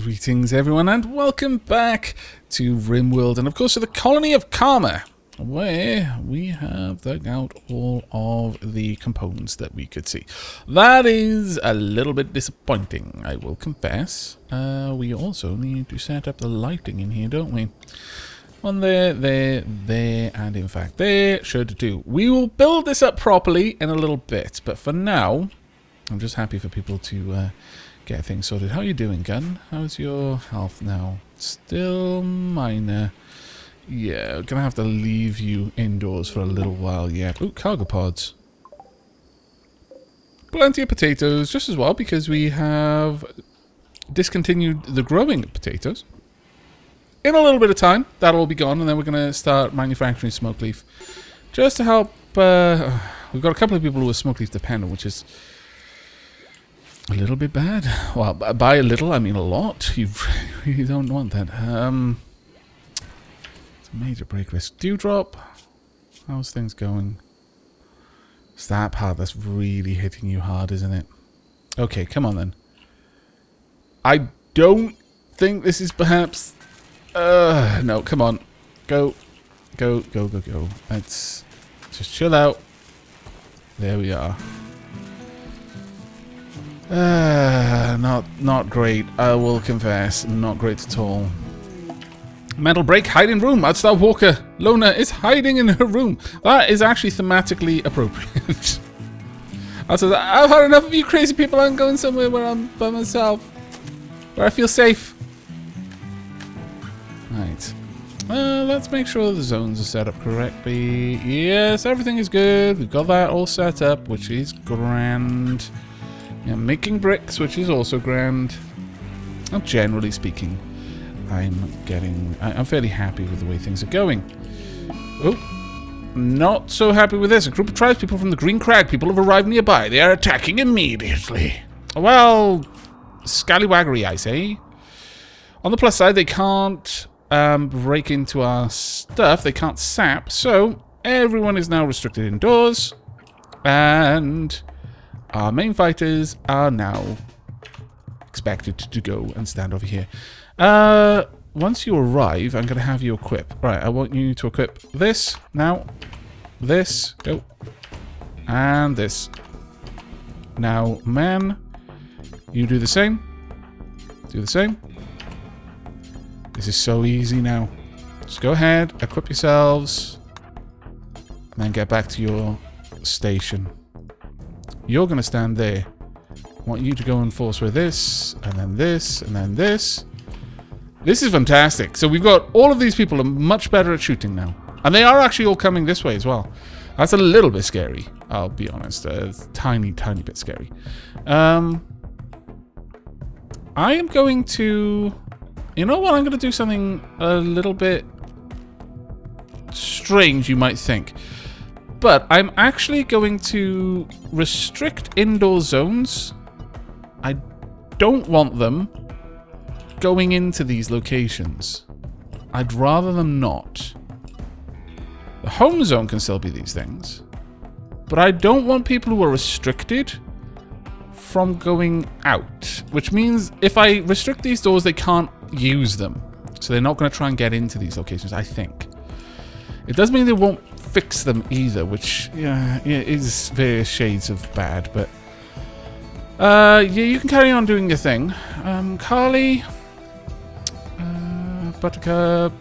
Greetings everyone and welcome back to Rimworld and of course to the colony of Karma, where we have dug out all of the components that we could see. That is a little bit disappointing, I will confess. We also need to set up the lighting in here, don't we? One there, and in fact there should do. We will build this up properly in a little bit, but for now, I'm just happy for people to get things sorted. How are you doing, Gun? How's your health now? Still minor. Yeah, gonna have to leave you indoors for a little while, yeah. Ooh, cargo pods. Plenty of potatoes, just as well, because we have discontinued the growing of potatoes. In a little bit of time, that'll all be gone, and then we're gonna start manufacturing smoke leaf. Just to help, we've got a couple of people who are smoke leaf dependent, which is a little bit bad. Well, by a little, I mean a lot. You really don't want that. It's a major break risk. Dewdrop. How's things going? It's that part that's really hitting you hard, isn't it? Okay, come on then. I don't think this is perhaps... no, come on. Go. Go, go, go, go. Let's just chill out. There we are. Not great, I will confess. Not great at all. Mental break, hide in room. Outstar Walker. Lona is hiding in her room. That is actually thematically appropriate. I've had enough of you crazy people. I'm going somewhere where I'm by myself. Where I feel safe. Right. Let's make sure the zones are set up correctly. Yes, everything is good. We've got that all set up, which is grand. Yeah, making bricks, which is also grand. And generally speaking, I'm fairly happy with the way things are going. Oh, not so happy with this. A group of tribespeople from the Green Crag people have arrived nearby. They are attacking immediately. Well, scallywaggery, I say. On the plus side, they can't break into our stuff. They can't sap, so everyone is now restricted indoors. And our main fighters are now expected to go and stand over here. Once you arrive, I'm going to have you equip. Right, I want you to equip this now. This. Go. And this. Now, man, you do the same. Do the same. This is so easy now. Just go ahead, equip yourselves, and then get back to your station. You're going to stand there. I want you to go and force with this, and then this, and then this. This is fantastic. So we've got all of these people are much better at shooting now. And they are actually all coming this way as well. That's a little bit scary, I'll be honest. It's tiny bit scary. I am going to... You know what? I'm going to do something a little bit strange, you might think. But I'm actually going to restrict indoor zones. I don't want them going into these locations. I'd rather them not. The home zone can still be these things. But I don't want people who are restricted from going out. Which means if I restrict these doors, they can't use them. So they're not going to try and get into these locations, I think. It does mean they won't fix them either, which yeah, is various shades of bad, but yeah, you can carry on doing your thing. Carly, Buttercup,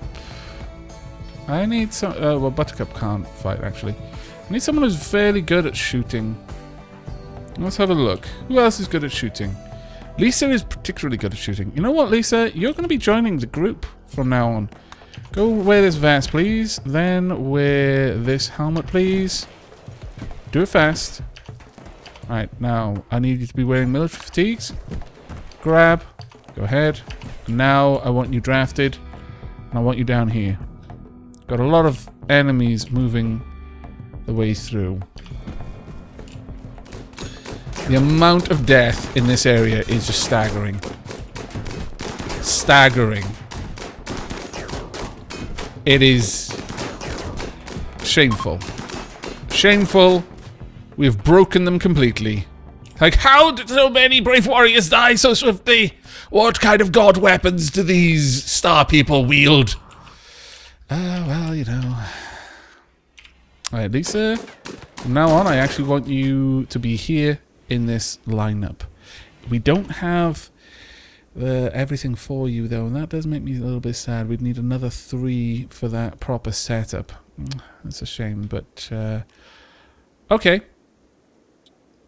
I need some, well, Buttercup can't fight actually. I need someone who's fairly good at shooting. Let's have a look. Who else is good at shooting? Lisa is particularly good at shooting. You know what, Lisa? You're going to be joining the group from now on. Go wear this vest, please. Then wear this helmet, please. Do it fast. Alright, now I need you to be wearing military fatigues. Grab. Go ahead. Now I want you drafted. And I want you down here. Got a lot of enemies moving the way through. The amount of death in this area is just staggering. Staggering. It is shameful. Shameful. We've broken them completely. Like, how did so many brave warriors die so swiftly? What kind of god weapons do these star people wield? Well, you know. Alright, Lisa. From now on, I actually want you to be here in this lineup. We don't have everything for you, though, and that does make me a little bit sad. We'd need another 3 for that proper setup. That's a shame, but... okay.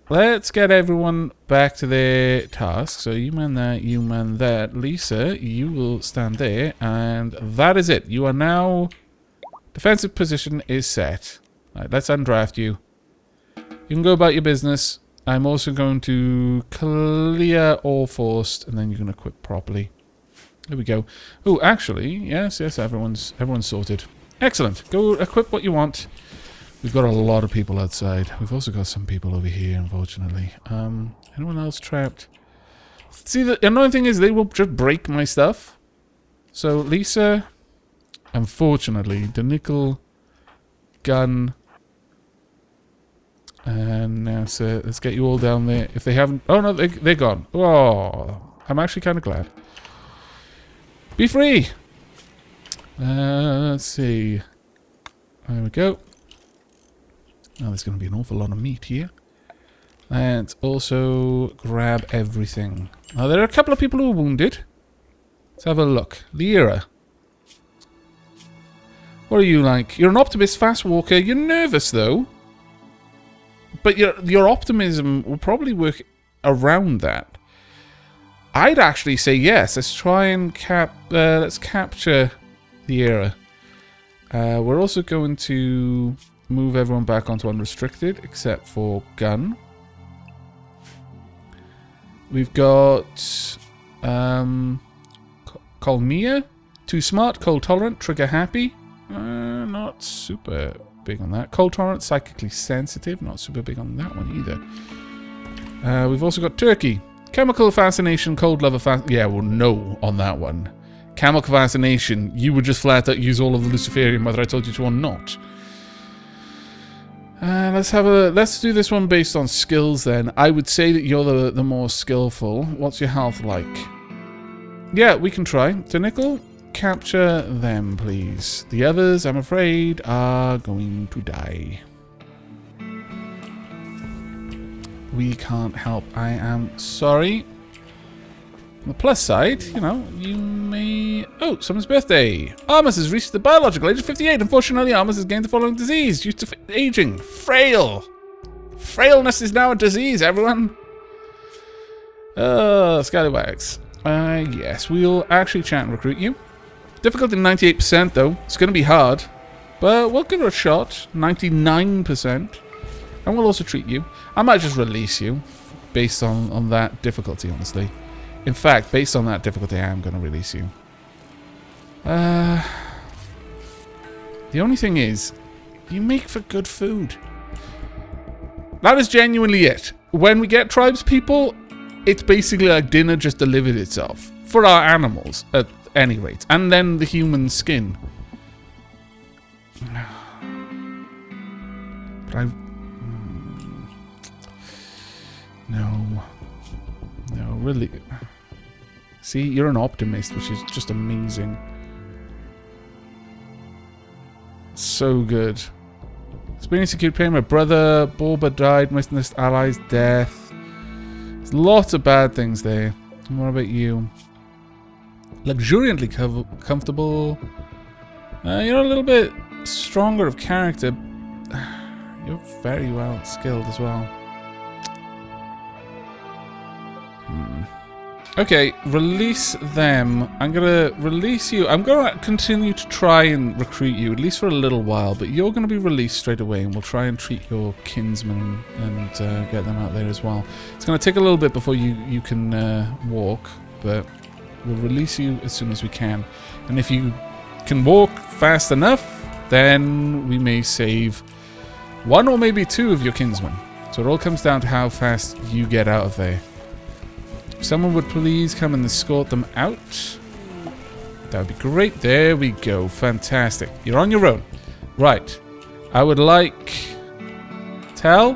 Let's get everyone back to their task. So you man that, you man that. Lisa, you will stand there, and that is it. You are now... defensive position is set. Right, let's undraft you. You can go about your business. I'm also going to clear all forced, and then you can equip properly. There we go. Oh, actually, yes, everyone's sorted. Excellent. Go equip what you want. We've got a lot of people outside. We've also got some people over here, unfortunately. Anyone else trapped? See, the annoying thing is they will just break my stuff. So, Lisa, unfortunately, the nickel gun... and now, sir, let's get you all down there. If they haven't... oh, no, they're gone. Oh, I'm actually kind of glad. Be free! Let's see. There we go. Now, there's going to be an awful lot of meat here. Let's also grab everything. Now, there are a couple of people who are wounded. Let's have a look. Lyra. What are you like? You're an optimist, fast walker. You're nervous, though. But your optimism will probably work around that. I'd actually say yes. Let's try and let's capture the era. We're also going to move everyone back onto unrestricted, except for gun. We've got Colmia, too smart, cold tolerant, trigger happy. Not super big on that. Cold tolerant, psychically sensitive. Not super big on that one either. We've also got Turkey. Chemical fascination, cold lover yeah, well, no on that one. Chemical fascination, you would just flat out use all of the Luciferian whether I told you to or not. Let's do this one based on skills then. I would say that you're the more skillful. What's your health like? Yeah, we can try. So Nickel, capture them, please. The others, I'm afraid, are going to die. We can't help. I am sorry. On the plus side, you know, you may... oh, someone's birthday. Armus has reached the biological age of 58. Unfortunately, Armus has gained the following disease due to aging. Frail. Frailness is now a disease, everyone. Scallywags. Yes, we'll actually chat and recruit you. Difficulty 98%, though. It's going to be hard. But we'll give it a shot. 99%. And we'll also treat you. I might just release you based on that difficulty, honestly. In fact, based on that difficulty, I am going to release you. The only thing is, you make for good food. That is genuinely it. When we get tribes people, it's basically like dinner just delivered itself. For our animals, at any rate. And then the human skin. But No, really. See, you're an optimist, which is just amazing. So good. Experience acute pain. My brother, Borba died. Witnessed allies' death. There's lots of bad things there. And what about you? Luxuriantly comfortable. You're a little bit stronger of character. You're very well skilled as well. Okay, release them. I'm going to release you. I'm going to continue to try and recruit you, at least for a little while, but you're going to be released straight away, and we'll try and treat your kinsmen and get them out there as well. It's going to take a little bit before you can walk, but we'll release you as soon as we can. And if you can walk fast enough, then we may save one or maybe two of your kinsmen. So it all comes down to how fast you get out of there. If someone would please come and escort them out, that would be great. There we go. Fantastic. You're on your own. Right. I would like... Tell?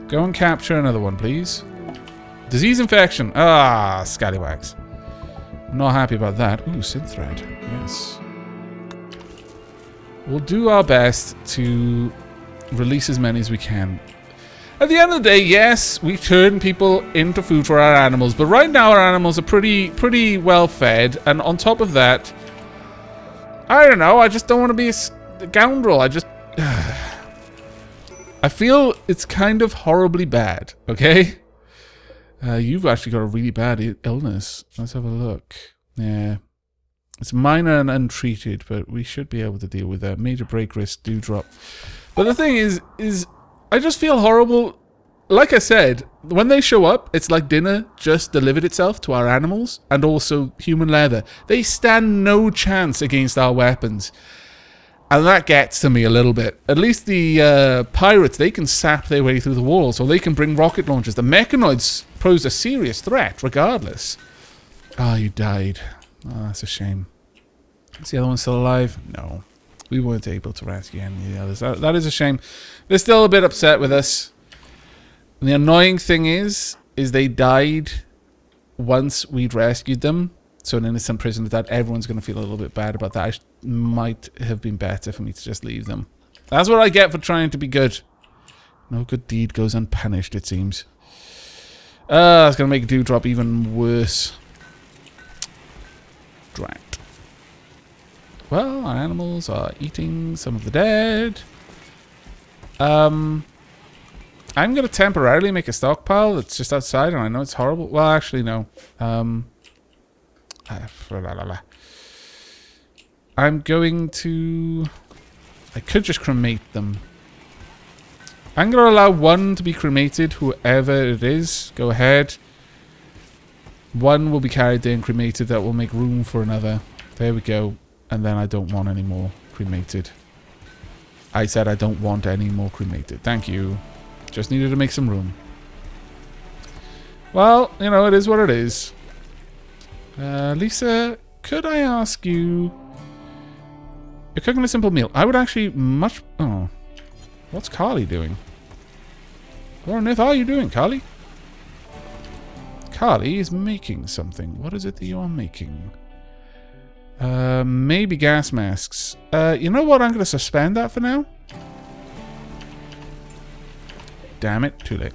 Go and capture another one, please. Disease infection. Ah, scallywags. Not happy about that. Ooh, synth thread. Yes. We'll do our best to release as many as we can. At the end of the day, yes, we turn people into food for our animals, but right now our animals are pretty well fed, and on top of that, I don't know, I just don't want to be a scoundrel. I just... I feel it's kind of horribly bad, okay? You've actually got a really bad illness. Let's have a look. Yeah. It's minor and untreated, but we should be able to deal with that. Major break risk do drop. But the thing is I just feel horrible. Like I said, when they show up, it's like dinner just delivered itself to our animals and also human leather. They stand no chance against our weapons. And that gets to me a little bit. At least the pirates, they can sap their way through the walls, or they can bring rocket launchers. The mechanoids pose a serious threat, regardless. Ah, you died. Oh, that's a shame. Is the other one still alive? No. We weren't able to rescue any of the others. That is a shame. They're still a bit upset with us. And the annoying thing is they died once we'd rescued them. So an innocent prisoner died. Everyone's going to feel a little bit bad about that. Might have been better for me to just leave them. That's what I get for trying to be good. No good deed goes unpunished, it seems. It's going to make Dewdrop even worse. Drat. Well, our animals are eating some of the dead. I'm going to temporarily make a stockpile that's just outside, and I know it's horrible. Well, actually, no. I'm going to... I could just cremate them. I'm going to allow one to be cremated, whoever it is. Go ahead. One will be carried there and cremated. That will make room for another. There we go. And then I don't want any more cremated. I said I don't want any more cremated. Thank you. Just needed to make some room. Well, you know, it is what it is. Lisa, could I ask you... You're cooking a simple meal. I would actually much... Oh. What's Carly doing? What on earth are you doing, Carly? Carly is making something. What is it that you are making? Maybe gas masks. You know what? I'm going to suspend that for now. Damn it. Too late.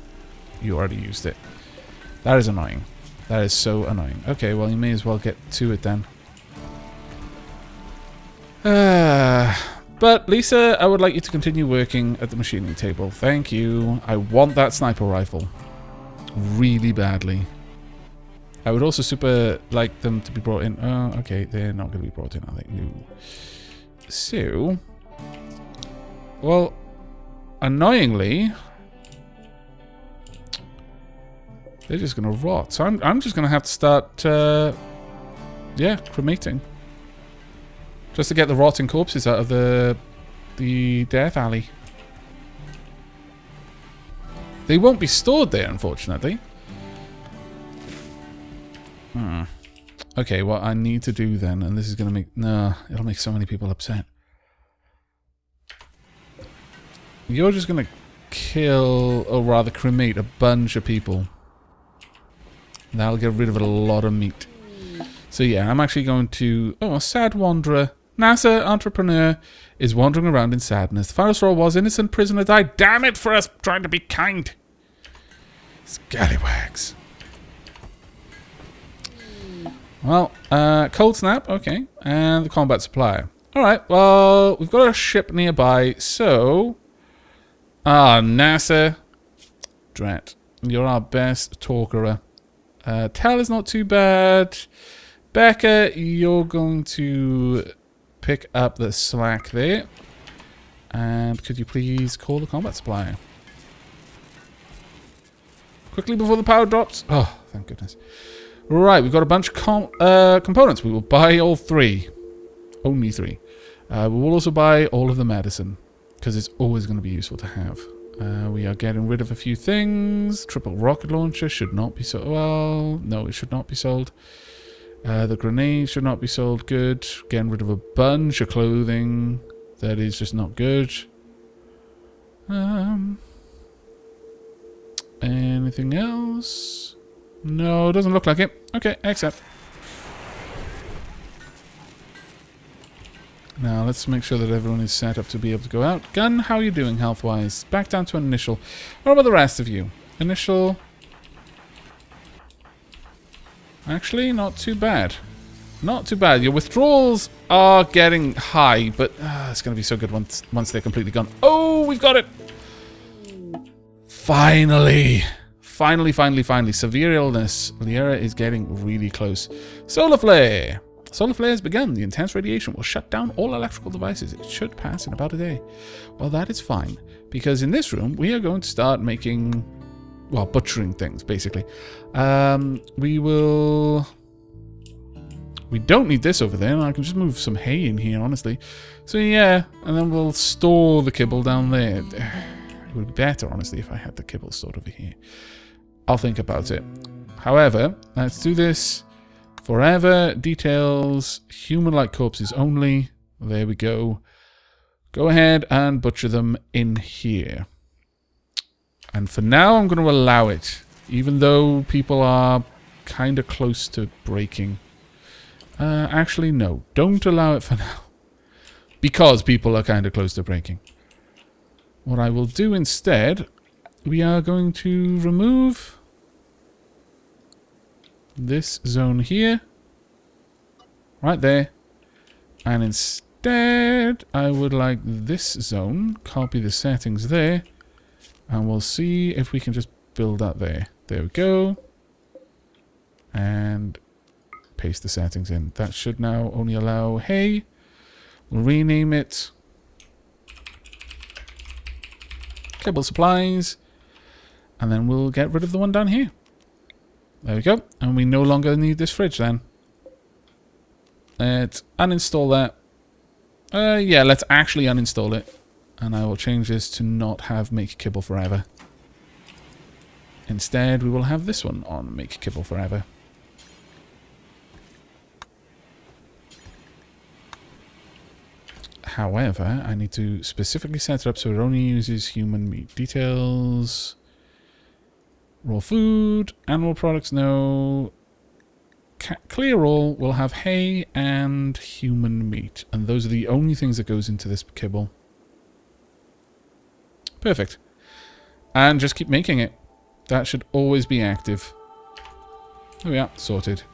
You already used it. That is annoying. That is so annoying. Okay, well, you may as well get to it then. But, Lisa, I would like you to continue working at the machining table. Thank you. I want that sniper rifle. Really badly. I would also super like them to be brought in. Oh, okay. They're not going to be brought in, are they? No. So... Well, annoyingly... They're just going to rot. So I'm just going to have to start... yeah, cremating. Just to get the rotting corpses out of the death alley. They won't be stored there, unfortunately. Okay, what I need to do then, and this is going to make... No, it'll make so many people upset. You're just going to kill, or rather cremate, a bunch of people. That'll get rid of a lot of meat. So yeah, I'm actually going to... Oh, a sad wanderer. NASA entrepreneur is wandering around in sadness. The final straw was innocent prisoner died. Damn it for us trying to be kind. Scallywags. Well, cold snap, okay. And the combat supply. Alright, well, we've got a ship nearby, so... Ah, NASA. Drat. You're our best talkerer. Tal is not too bad. Becca, you're going to pick up the slack there. And could you please call the combat supply? Quickly before the power drops. Oh, thank goodness. Right, we've got a bunch of components. We will buy all three. Only three. We will also buy all of the medicine, because it's always going to be useful to have. We are getting rid of a few things. Triple rocket launcher should not be sold. Well, no, it should not be sold. The grenade should not be sold. Good. Getting rid of a bunch of clothing. That is just not good. Anything else? No, doesn't look like it. Okay, accept. Now, let's make sure that everyone is set up to be able to go out. Gun, how are you doing health-wise? Back down to an initial. What about the rest of you? Initial. Actually, not too bad. Not too bad. Your withdrawals are getting high, but it's going to be so good once they're completely gone. Oh, we've got it! Finally! Finally. Severe illness. Liera is getting really close. Solar flare! Solar flare has begun. The intense radiation will shut down all electrical devices. It should pass in about a day. Well, that is fine, because in this room, we are going to start making, well, butchering things, basically. We don't need this over there, and I can just move some hay in here, honestly. So, yeah, and then we'll store the kibble down there. It would be better, honestly, if I had the kibble stored over here. I'll think about it. However, let's do this. Forever, details, human-like corpses only. There we go. Go ahead and butcher them in here. And for now, I'm going to allow it. Even though people are kind of close to breaking. Actually, no. Don't allow it for now. Because people are kind of close to breaking. What I will do instead, we are going to remove this zone here, right there, and instead I would like this zone, copy the settings there, and we'll see if we can just build that there. There we go, and paste the settings in. That should now only allow hay. We'll rename it Cable Supplies, and then we'll get rid of the one down here. There we go. And we no longer need this fridge then. Let's uninstall that. Yeah, let's actually uninstall it. And I will change this to not have Make Kibble Forever. Instead, we will have this one on Make Kibble Forever. However, I need to specifically set it up so it only uses human meat. Details... Raw food, animal products, no. Clear all will have hay and human meat. And those are the only things that goes into this kibble. Perfect. And just keep making it. That should always be active. There we are, sorted.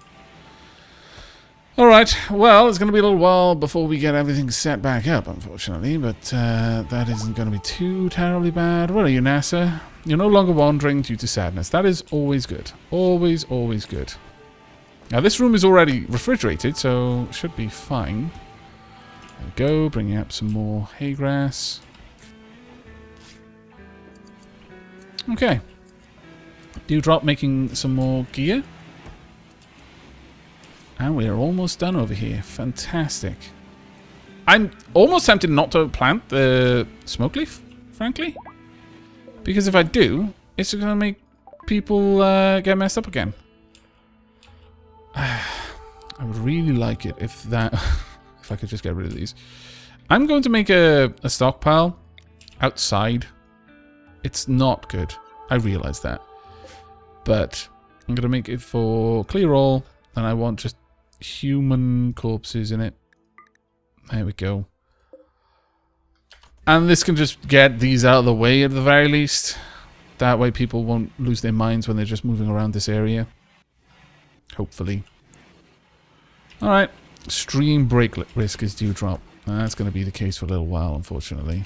Alright, well, it's going to be a little while before we get everything set back up, unfortunately, but that isn't going to be too terribly bad. What are you, NASA? You're no longer wandering due to sadness. That is always good. Always, always good. Now, this room is already refrigerated, so should be fine. There we go, bringing up some more hay grass. Okay. Dewdrop making some more gear. And we are almost done over here. Fantastic. I'm almost tempted not to plant the smoke leaf, frankly. Because if I do, it's going to make people get messed up again. I would really like it if that... if I could just get rid of these. I'm going to make a stockpile outside. It's not good. I realize that. But I'm going to make it for clear all. And I want just human corpses in it. There we go. And this can just get these out of the way at the very least. That way people won't lose their minds when they're just moving around this area. Hopefully. Alright. Extreme break risk is Dewdrop. That's going to be the case for a little while, unfortunately.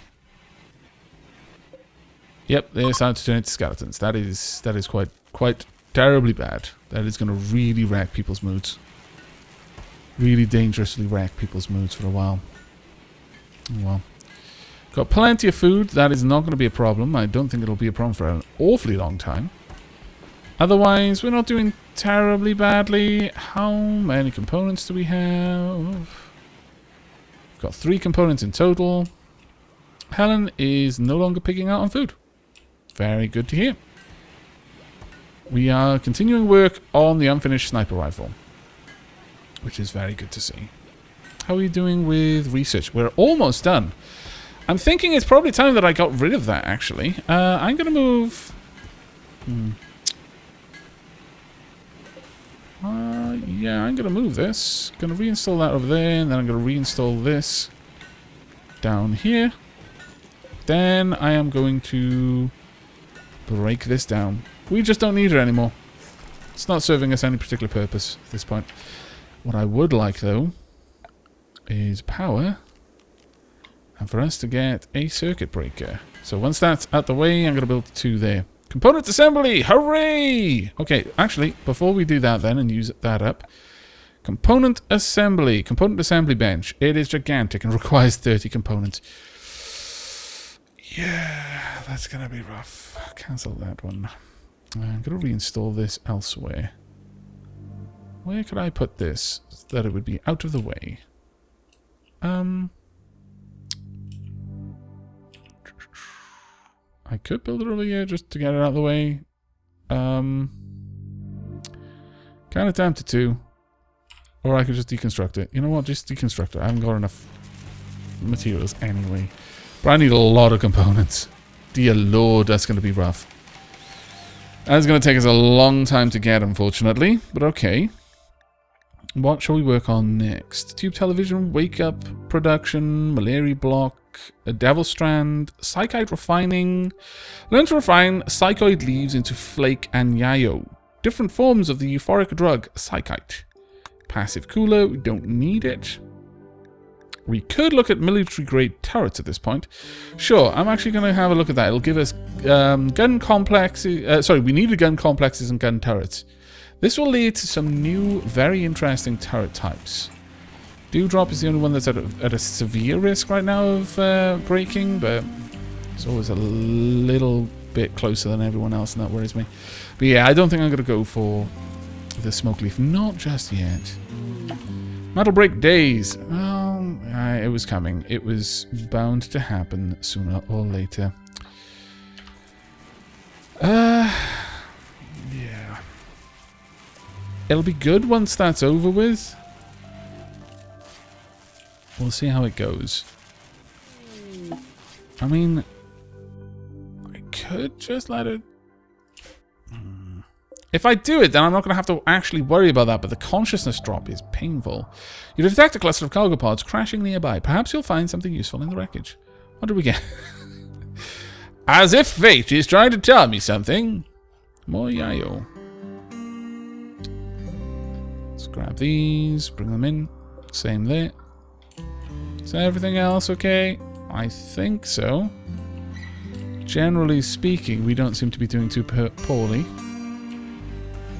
Yep, they're starting to turn into skeletons. That is quite terribly bad. That is going to really wreck people's moods. Really dangerously wreck people's moods for a while. Oh, well. Got plenty of food. That is not going to be a problem. I don't think it'll be a problem for an awfully long time. Otherwise, we're not doing terribly badly. How many components do we have? We've got 3 components in total. Helen is no longer picking out on food. Very good to hear. We are continuing work on the unfinished sniper rifle, which is very good to see. How are you doing with research? We're almost done. I'm thinking it's probably time that I got rid of that, actually. I'm going to move... yeah, I'm going to move this. Going to reinstall that over there, and then I'm going to reinstall this down here. Then I am going to break this down. We just don't need it anymore. It's not serving us any particular purpose at this point. What I would like, though, is power, and for us to get a circuit breaker. So once that's out the way, I'm going to build 2 there. Component assembly! Hooray! Okay, actually, before we do that then and use that up, component assembly bench. It is gigantic and requires 30 components. Yeah, that's going to be rough. Cancel that one. I'm going to reinstall this elsewhere. Where could I put this so that it would be out of the way? I could build it over here just to get it out of the way. Kind of tempted to. Or I could just deconstruct it. You know what? Just deconstruct it. I haven't got enough materials anyway. But I need a lot of components. Dear Lord, that's going to be rough. That's going to take us a long time to get, unfortunately. But okay. What shall we work on next? Tube television, wake up production, malaria block, a devil strand, psychite refining. Learn to refine psychoid leaves into flake and yayo. Different forms of the euphoric drug, psychite. Passive cooler, we don't need it. We could look at military-grade turrets at this point. Sure, I'm actually going to have a look at that. It'll give us gun complexes. Sorry, we needed gun complexes and gun turrets. This will lead to some new, very interesting turret types. Dewdrop is the only one that's at a severe risk right now of breaking, but it's always a little bit closer than everyone else, and that worries me. But yeah, I don't think I'm going to go for the smoke leaf. Not just yet. Metal break days. Well, it was coming. It was bound to happen sooner or later. Yeah. It'll be good once that's over with. We'll see how it goes. I mean, I could just let it... If I do it, then I'm not going to have to actually worry about that, but the consciousness drop is painful. You detect a cluster of cargo pods crashing nearby. Perhaps you'll find something useful in the wreckage. What do we get? As if fate is trying to tell me something. More yayo. Let's grab these, bring them in. Same there. Is everything else okay? I think so. Generally speaking, we don't seem to be doing too poorly.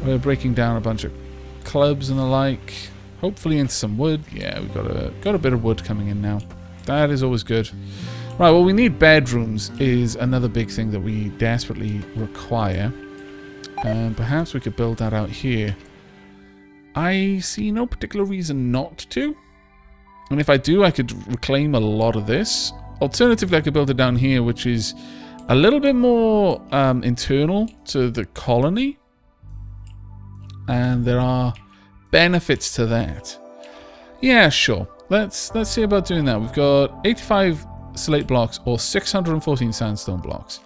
We're breaking down a bunch of clubs and the like. Hopefully into some wood. Yeah, we've got a bit of wood coming in now. That is always good. Right, well, we need bedrooms is another big thing that we desperately require. And perhaps we could build that out here. I see no particular reason not to. And if I do, I could reclaim a lot of this. Alternatively, I could build it down here, which is a little bit more internal to the colony. And there are benefits to that. Yeah, sure. Let's see about doing that. We've got 85 slate blocks or 614 sandstone blocks.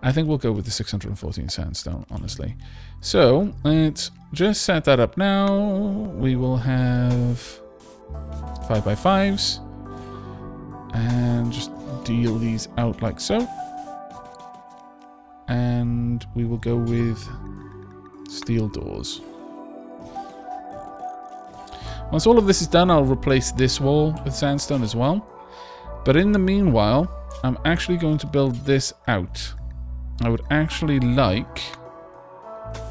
I think we'll go with the 614 sandstone, honestly. So, let's just set that up now. We will have 5x5s. And just deal these out like so. And we will go with steel doors. Once all of this is done, I'll replace this wall with sandstone as well. But in the meanwhile, I'm actually going to build this out. I would actually like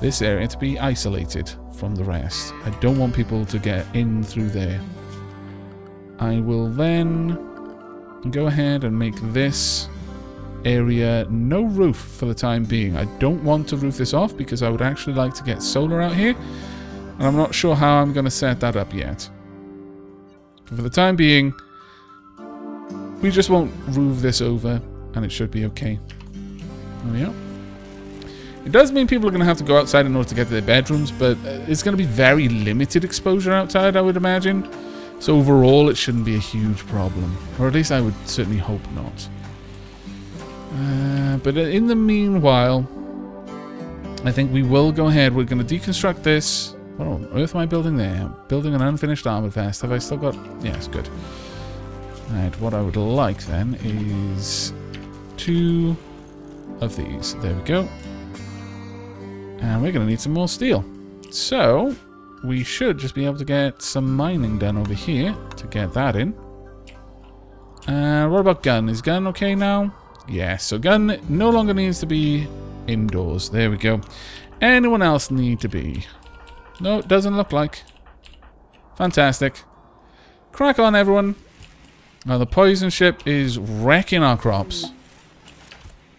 this area to be isolated from the rest. I don't want people to get in through there. I will then go ahead and make this area no roof for the time being. I don't want to roof this off because I would actually like to get solar out here. And I'm not sure how I'm going to set that up yet. But for the time being, we just won't roof this over, and it should be okay. There we go. It does mean people are going to have to go outside in order to get to their bedrooms, but it's going to be very limited exposure outside, I would imagine. So overall, it shouldn't be a huge problem. Or at least I would certainly hope not. But in the meanwhile, I think we will go ahead. We're going to deconstruct this. What on earth am I building there? I'm building an unfinished armor vest. Have I still got... Yes, good. Right, what I would like then is 2 of these. There we go. And we're going to need some more steel. So, we should just be able to get some mining done over here to get that in. And what about gun? Is gun okay now? Yes, so gun no longer needs to be indoors. There we go. Anyone else need to be? No, it doesn't look like. Fantastic. Crack on, everyone. Now, the poison ship is wrecking our crops.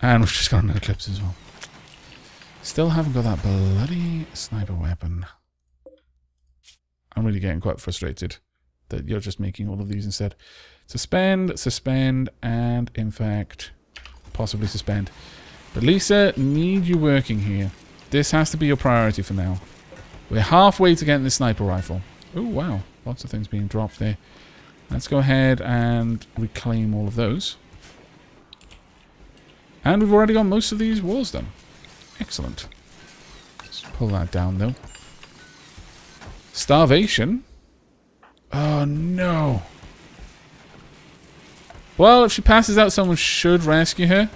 And we've just got an eclipse as well. Still haven't got that bloody sniper weapon. I'm really getting quite frustrated that you're just making all of these instead. Suspend, suspend, and in fact, possibly suspend. But Lisa, need you working here. This has to be your priority for now. We're halfway to getting this sniper rifle. Oh, wow. Lots of things being dropped there. Let's go ahead and reclaim all of those. And we've already got most of these walls done. Excellent. Let's pull that down, though. Starvation? Oh, no. Well, if she passes out, someone should rescue her.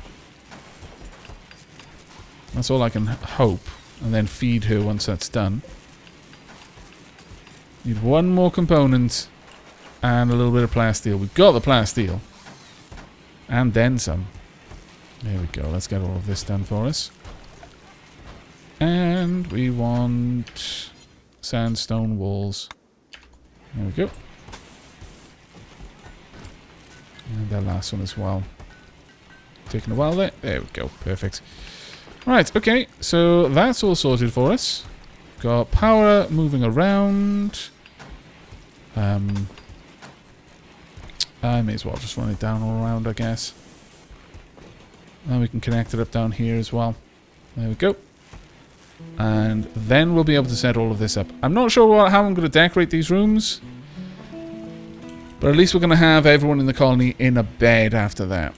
That's all I can hope. And then feed her once that's done. Need one more component. And a little bit of plasteel. We've got the plasteel. And then some. There we go. Let's get all of this done for us. And we want sandstone walls. There we go. And that last one as well. Taking a while there. There we go. Perfect. Right, okay. So that's all sorted for us. We've got power moving around. I may as well just run it down all around, I guess. And we can connect it up down here as well. There we go. And then we'll be able to set all of this up. I'm not sure how I'm going to decorate these rooms. But at least we're going to have everyone in the colony in a bed after that.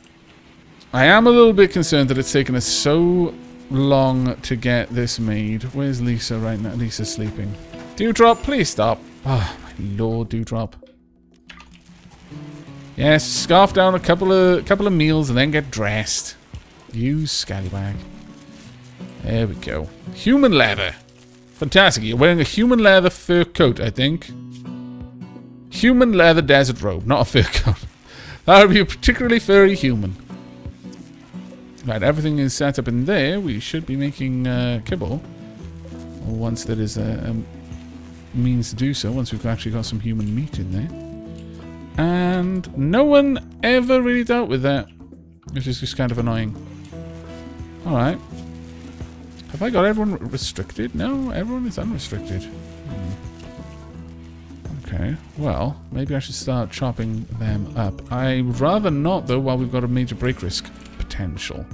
I am a little bit concerned that it's taken us so long to get this made. Where's Lisa right now? Lisa's sleeping. Dewdrop, please stop. Oh, my lord, Dewdrop. Yes, scarf down a couple of meals and then get dressed. You scallywag. There we go. Human leather. Fantastic. You're wearing a human leather fur coat, I think. Human leather desert robe, not a fur coat. That would be a particularly furry human. Right, everything is set up in there. We should be making kibble. Once there is a means to do so, once we've actually got some human meat in there. And no one ever really dealt with that, which is just kind of annoying. Alright. Have I got everyone restricted? No, everyone is unrestricted. Okay, well, maybe I should start chopping them up. I would rather not, though, while we've got a major break risk potential.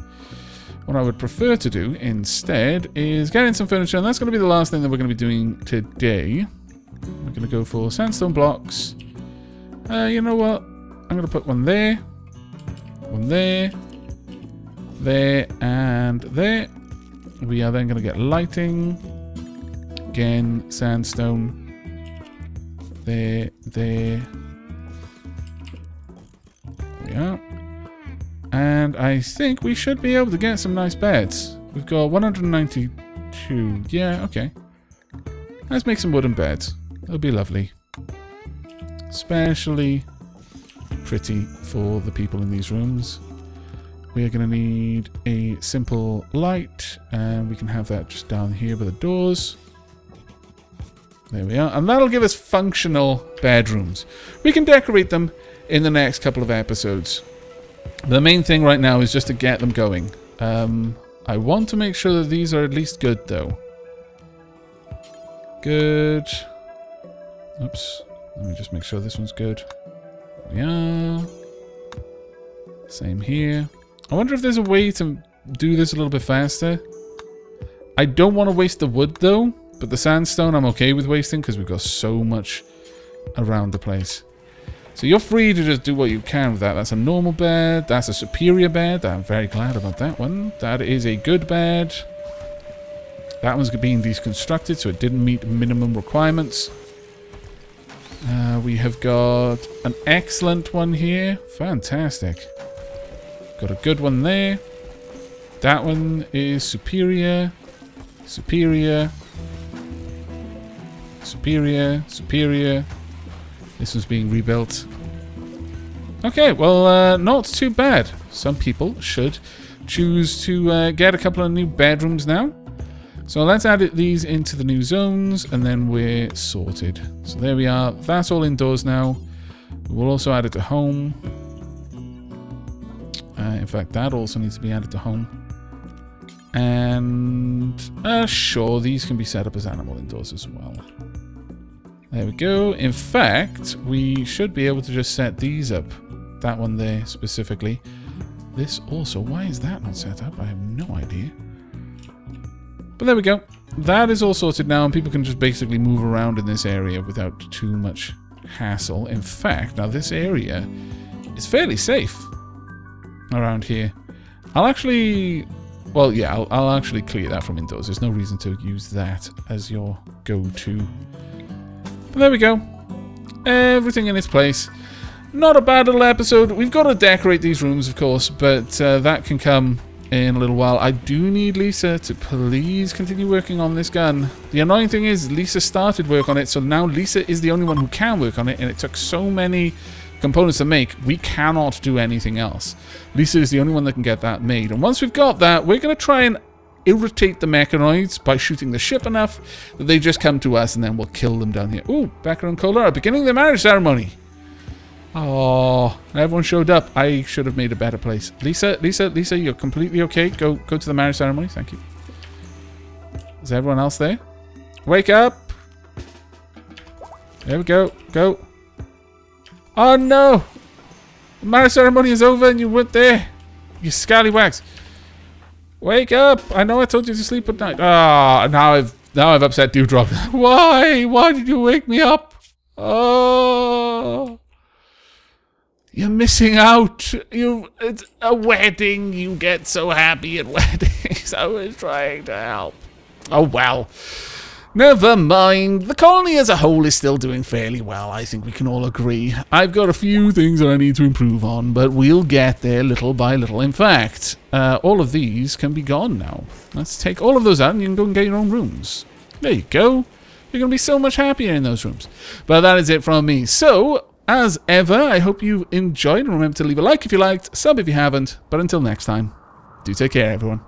What I would prefer to do instead is get in some furniture, and that's going to be the last thing that we're going to be doing today. We're going to go for sandstone blocks. You know what? I'm going to put one there. One there. There and there. We are then going to get lighting. Again, sandstone. There, there. There we are. And I think we should be able to get some nice beds. We've got 192. Yeah, okay. Let's make some wooden beds. That'll be lovely. Especially pretty for the people in these rooms. We're going to need a simple light, and we can have that just down here by the doors. There we are. And that'll give us functional bedrooms. We can decorate them in the next couple of episodes. The main thing right now is just to get them going. I want to make sure that these are at least good, though. Good. Oops. Let me just make sure this one's good. Yeah. Same here. I wonder if there's a way to do this a little bit faster. I don't want to waste the wood, though. But the sandstone I'm okay with wasting because we've got so much around the place. So you're free to just do what you can with that. That's a normal bed. That's a superior bed. I'm very glad about that one. That is a good bed. That one's being deconstructed, so it didn't meet minimum requirements. We have got an excellent one here. Fantastic. Got a good one there. That one is superior. Superior. Superior. Superior. This one's being rebuilt. Okay, well, not too bad. Some people should choose to get a couple of new bedrooms now. So let's add these into the new zones, and then we're sorted. So there we are. That's all indoors now. We'll also add it to home. In fact, that also needs to be added to home. And sure, these can be set up as animal indoors as well. There we go. In fact, we should be able to just set these up. That one there specifically. This also. Why is that not set up? I have no idea. But there we go. That is all sorted now, and people can just basically move around in this area without too much hassle. In fact, now this area is fairly safe around here. I'll actually... Well, yeah, I'll actually clear that from indoors. There's no reason to use that as your go-to. But there we go. Everything in its place. Not a bad little episode. We've got to decorate these rooms, of course, but that can come in a little while. I do need Lisa to please continue working on this gun. The annoying thing is Lisa started work on it, so now Lisa is the only one who can work on it, and it took so many components to make, we cannot do anything else. Lisa is the only one that can get that made. And once we've got that, we're going to try and irritate the mechanoids by shooting the ship enough that they just come to us, and then we'll kill them down here. Ooh, Becca and Cola are beginning the marriage ceremony. Oh, everyone showed up. I should have made a better place. Lisa, you're completely okay. Go to the marriage ceremony. Thank you. Is everyone else there? Wake up. There we go. Go. Oh no! The marriage ceremony is over and you weren't there. You scallywags. Wake up! I know I told you to sleep at night. Ah, now I've upset Dewdrop. Why? Why did you wake me up? Oh, you're missing out. It's a wedding. You get so happy at weddings. I was trying to help. Oh well. Never mind. The colony as a whole is still doing fairly well. I think we can all agree. I've got a few things that I need to improve on, but we'll get there little by little. In fact, all of these can be gone now. Let's take all of those out and you can go and get your own rooms. There you go. You're going to be so much happier in those rooms. But that is it from me. So, as ever, I hope you enjoyed. Remember to leave a like if you liked, sub if you haven't. But until next time, do take care, everyone.